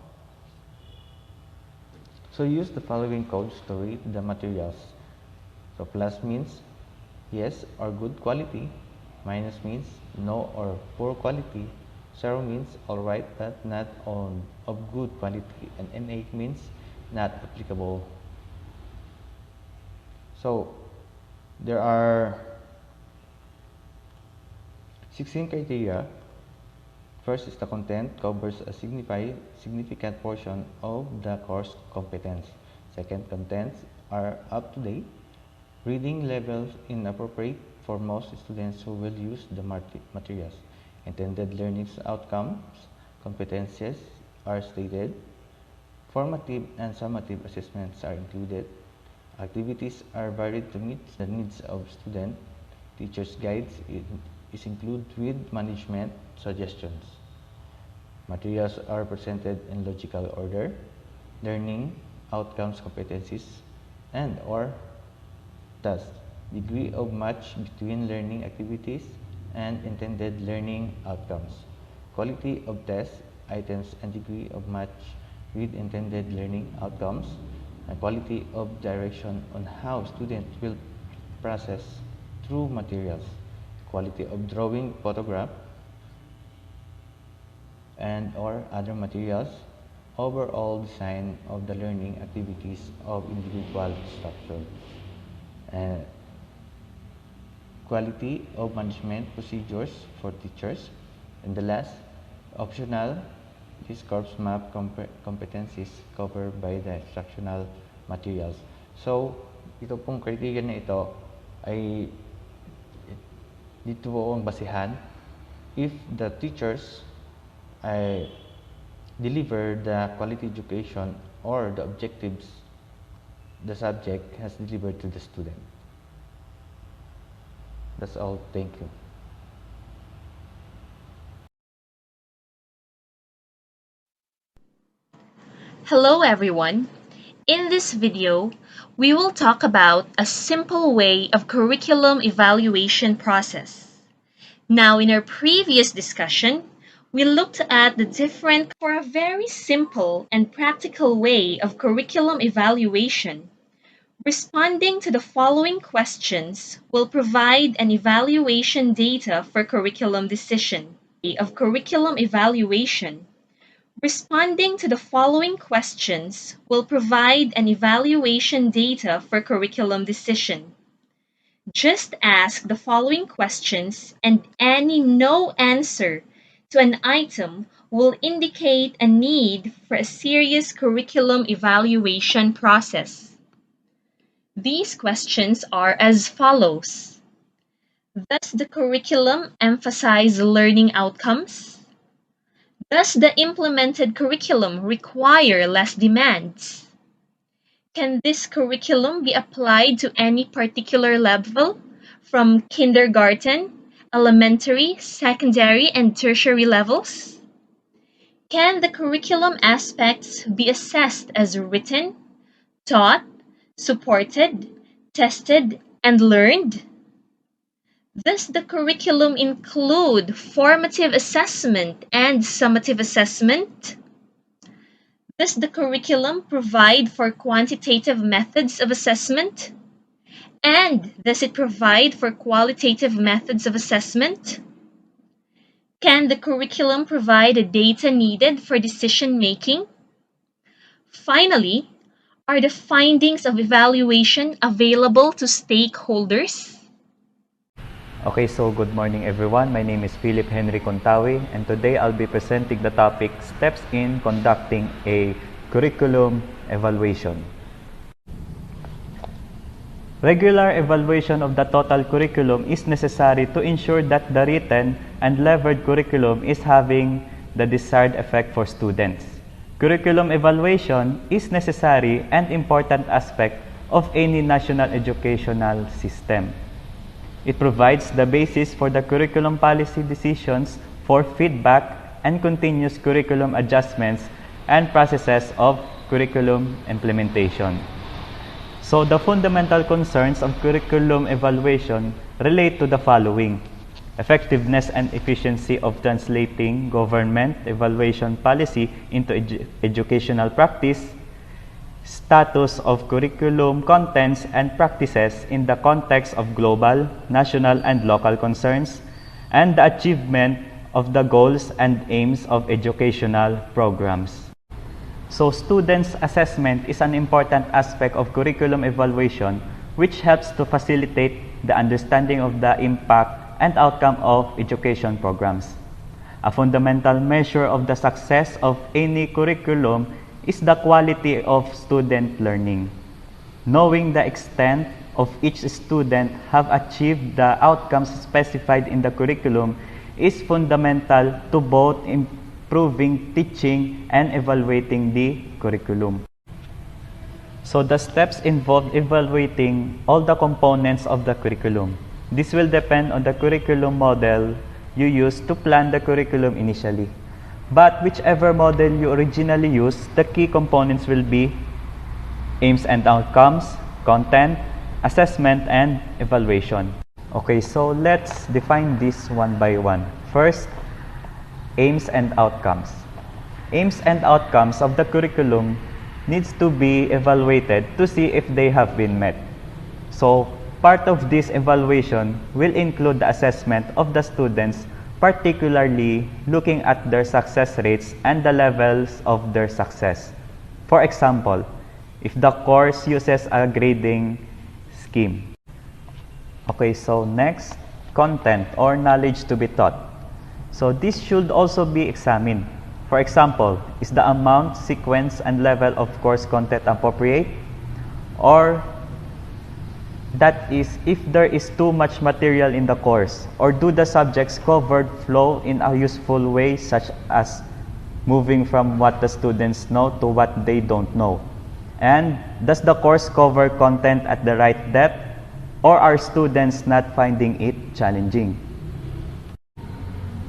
Speaker 4: So use the following codes to rate the materials. So plus means yes or good quality, minus means no or poor quality, 0 means alright but not of good quality, and N8 means not applicable. So there are 16 criteria. First is the content covers a significant portion of the course competence. Second, contents are up to date. Reading levels inappropriate for most students who will use the materials. Intended learning outcomes, competencies are stated. Formative and summative assessments are included. Activities are varied to meet the needs of students. Teachers' guides is included with management suggestions. Materials are presented in logical order. Learning outcomes, competencies, and or tasks. Degree of match between learning activities and intended learning outcomes. Quality of test items and degree of match with intended learning outcomes. And quality of direction on how students will process through materials. Quality of drawing, photograph, and or other materials. Overall design of the learning activities of individual instruction. And quality of management procedures for teachers. And the last, optional, these corps map competencies covered by the instructional materials. So, ito pong criteria na ito ay dito po ang basihan if the teachers ay deliver the quality education or the objectives the subject has delivered to the student. That's all. Thank you.
Speaker 5: Hello everyone. In this video, we will talk about a simple way of curriculum evaluation process. Now, in our previous discussion, we looked at the different for a very simple and practical way of curriculum evaluation. Responding to the following questions will provide an evaluation data for curriculum decision. Of curriculum evaluation. Responding to the following questions will provide an evaluation data for curriculum decision. Just ask the following questions, and any no answer to an item will indicate a need for a serious curriculum evaluation process. These questions are as follows. Does the curriculum emphasize learning outcomes? Does the implemented curriculum require less demands? Can this curriculum be applied to any particular level, from kindergarten, elementary, secondary, and tertiary levels? Can the curriculum aspects be assessed as written, taught, supported, tested, and learned? Does the curriculum include formative assessment and summative assessment? Does the curriculum provide for quantitative methods of assessment? And does it provide for qualitative methods of assessment? Can the curriculum provide the data needed for decision making? Finally, are the findings of evaluation available to stakeholders?
Speaker 4: Okay, so good morning everyone. My name is Philip Henry Contawi, and today I'll be presenting the topic Steps in Conducting a Curriculum Evaluation. Regular evaluation of the total curriculum is necessary to ensure that the written and levered curriculum is having the desired effect for students. Curriculum evaluation is necessary and important aspect of any national educational system. It provides the basis for the curriculum policy decisions for feedback and continuous curriculum adjustments and processes of curriculum implementation. So the fundamental concerns of curriculum evaluation relate to the following: effectiveness and efficiency of translating government evaluation policy into educational practice, status of curriculum contents and practices in the context of global, national, and local concerns, and the achievement of the goals and aims of educational programs. So students' assessment is an important aspect of curriculum evaluation, which helps to facilitate the understanding of the impact and outcome of education programs. A fundamental measure of the success of any curriculum is the quality of student learning. Knowing the extent of each student have achieved the outcomes specified in the curriculum is fundamental to both improving teaching and evaluating the curriculum. So the steps involved evaluating all the components of the curriculum. This will depend on the curriculum model you use to plan the curriculum initially. But whichever model you originally use, the key components will be aims and outcomes, content, assessment, and evaluation. Okay, so let's define this one by one. First, aims and outcomes. Aims and outcomes of the curriculum needs to be evaluated to see if they have been met. So, part of this evaluation will include the assessment of the students, particularly looking at their success rates and the levels of their success. For example, if the course uses a grading scheme. Okay, so next, content or knowledge to be taught. So this should also be examined. For example, is the amount, sequence, and level of course content appropriate? Or that is, if there is too much material in the course, or do the subjects covered flow in a useful way, such as moving from what the students know to what they don't know? And does the course cover content at the right depth, or are students not finding it challenging?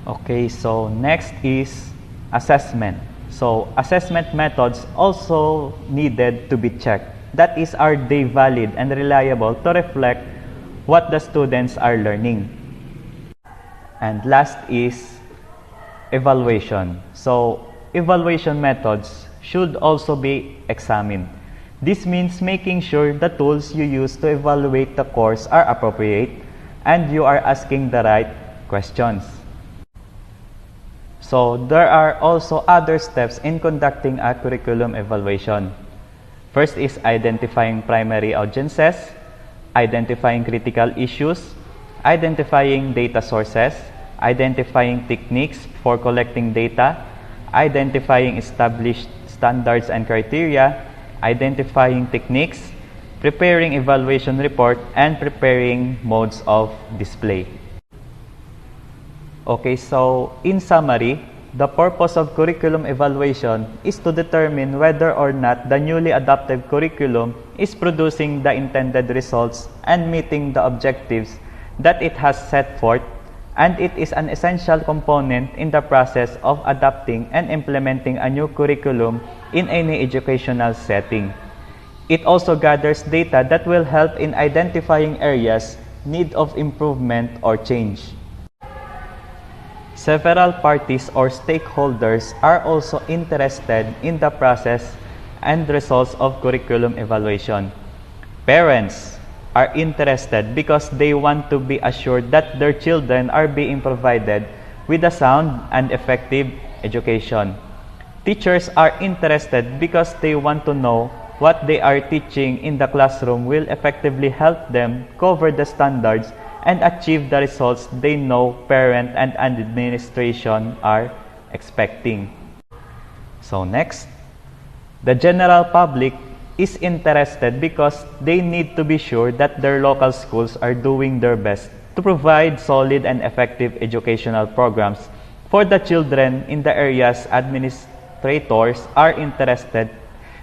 Speaker 4: Okay, so next is assessment. So assessment methods also needed to be checked. That is, are they valid and reliable to reflect what the students are learning? And last is evaluation. So evaluation methods should also be examined. This means making sure the tools you use to evaluate the course are appropriate and you are asking the right questions.
Speaker 6: So there are also other steps in conducting a curriculum evaluation. First is identifying primary audiences, identifying critical issues, identifying data sources, identifying techniques for collecting data, identifying established standards and criteria, identifying techniques, preparing evaluation report, and preparing modes of display. Okay, so in summary, the purpose of curriculum evaluation is to determine whether or not the newly adopted curriculum is producing the intended results and meeting the objectives that it has set forth, and it is an essential component in the process of adopting and implementing a new curriculum in any educational setting. It also gathers data that will help in identifying areas in need of improvement or change. Several parties or stakeholders are also interested in the process and results of curriculum evaluation. Parents are interested because they want to be assured that their children are being provided with a sound and effective education. Teachers are interested because they want to know what they are teaching in the classroom will effectively help them cover the standards and achieve the results they know parent and administration are expecting. So next, the general public is interested because they need to be sure that their local schools are doing their best to provide solid and effective educational programs for the children in the areas. Administrators are interested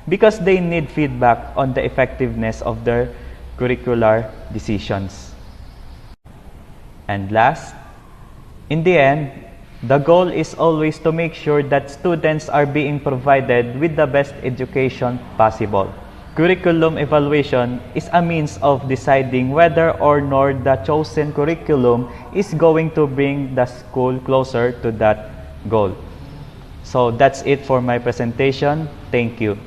Speaker 6: because they need feedback on the effectiveness of their curricular decisions. And last, in the end, the goal is always to make sure that students are being provided with the best education possible. Curriculum evaluation is a means of deciding whether or not the chosen curriculum is going to bring the school closer to that goal. So that's it for my presentation. Thank you.